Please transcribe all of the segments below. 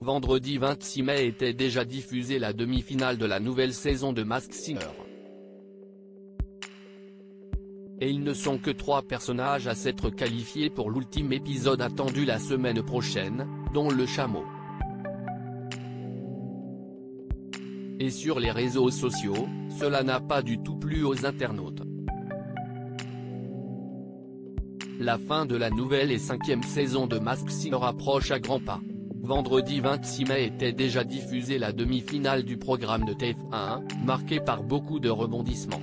vendredi 26 mai était déjà diffusée la demi-finale de la nouvelle saison de Masked Singer. Et ils ne sont que 3 personnages à s'être qualifiés pour l'ultime épisode attendu la semaine prochaine, dont le chameau. Et sur les réseaux sociaux, cela n'a pas du tout plu aux internautes. La fin de la nouvelle et 5e saison de Masked Singer approche à grands pas. Vendredi 26 mai était déjà diffusée la demi-finale du programme de TF1, marquée par beaucoup de rebondissements.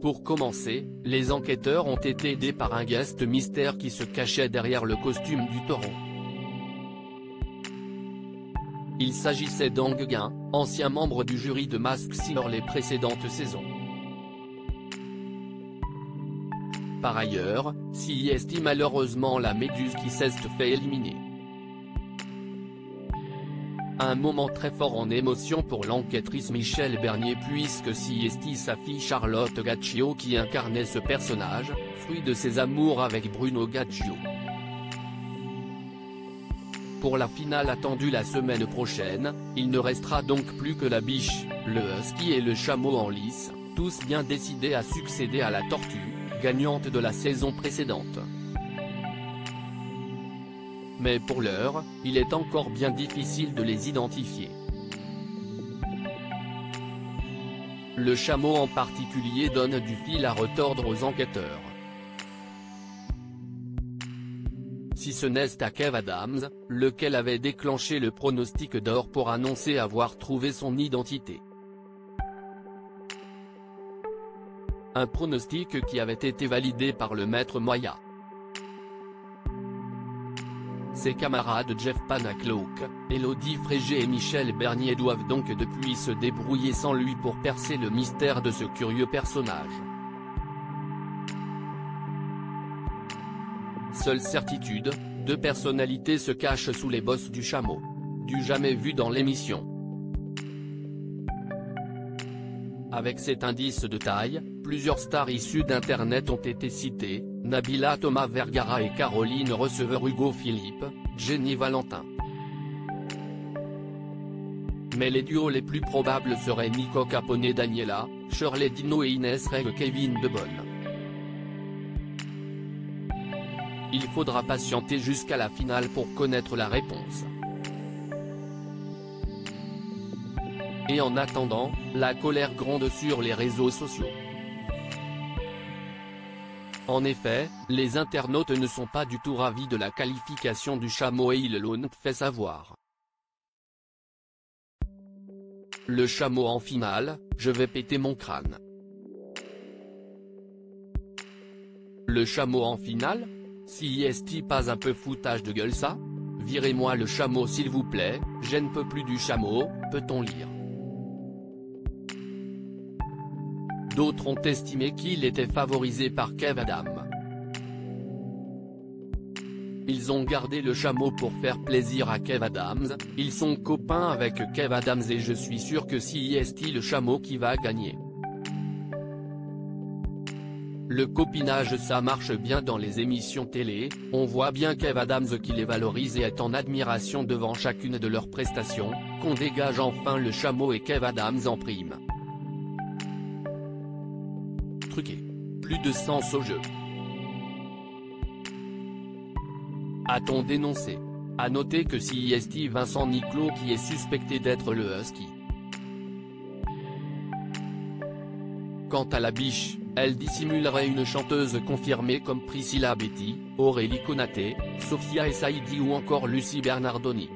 Pour commencer, les enquêteurs ont été aidés par un guest mystère qui se cachait derrière le costume du taureau. Il s'agissait d'Ang Guin, ancien membre du jury de Masked Singer les précédentes saisons. Par ailleurs, CIST malheureusement la méduse qui s'est fait éliminer. Un moment très fort en émotion pour l'enquêtrice Michèle Bernier puisque CIST sa fille Charlotte Gaccio qui incarnait ce personnage, fruit de ses amours avec Bruno Gaccio. Pour la finale attendue la semaine prochaine, il ne restera donc plus que la biche, le husky et le chameau en lice, tous bien décidés à succéder à la tortue, gagnante de la saison précédente. Mais pour l'heure, il est encore bien difficile de les identifier. Le chameau en particulier donne du fil à retordre aux enquêteurs. Si ce n'est à Kev Adams, lequel avait déclenché le pronostic d'or pour annoncer avoir trouvé son identité. Un pronostic qui avait été validé par le maître Moya. Ses camarades Jeff Panacloak, Elodie Frégé et Michèle Bernier doivent donc depuis se débrouiller sans lui pour percer le mystère de ce curieux personnage. Seule certitude, 2 personnalités se cachent sous les bosses du chameau. Du jamais vu dans l'émission. Avec cet indice de taille, plusieurs stars issues d'Internet ont été citées, Nabila Thomas Vergara et Caroline Receveur Hugo Philippe, Jenny Valentin. Mais les duos les plus probables seraient Nico Capone Daniela, Shirley Dino et Inès Reg Kevin De Bonne. Il faudra patienter jusqu'à la finale pour connaître la réponse. Et en attendant, la colère gronde sur les réseaux sociaux. En effet, les internautes ne sont pas du tout ravis de la qualification du chameau et ils l'ont fait savoir. Le chameau en finale, je vais péter mon crâne. Le chameau en finale ? CIST pas un peu foutage de gueule ça ? Virez-moi le chameau s'il vous plaît, je ne peux plus du chameau, peut-on lire. D'autres ont estimé qu'il était favorisé par Kev Adams. Ils ont gardé le chameau pour faire plaisir à Kev Adams, ils sont copains avec Kev Adams et je suis sûr que CIST le chameau qui va gagner. Le copinage ça marche bien dans les émissions télé, on voit bien Kev Adams qui les valorise et est en admiration devant chacune de leurs prestations, qu'on dégage enfin le chameau et Kev Adams en prime. Truqué. Plus de sens au jeu. A-t-on dénoncé? À noter que CIST Vincent Niclot qui est suspecté d'être le husky. Quant à la biche, elle dissimulerait une chanteuse confirmée comme Priscilla Betty, Aurélie Konaté, Sophia Essaidi ou encore Lucie Bernardoni.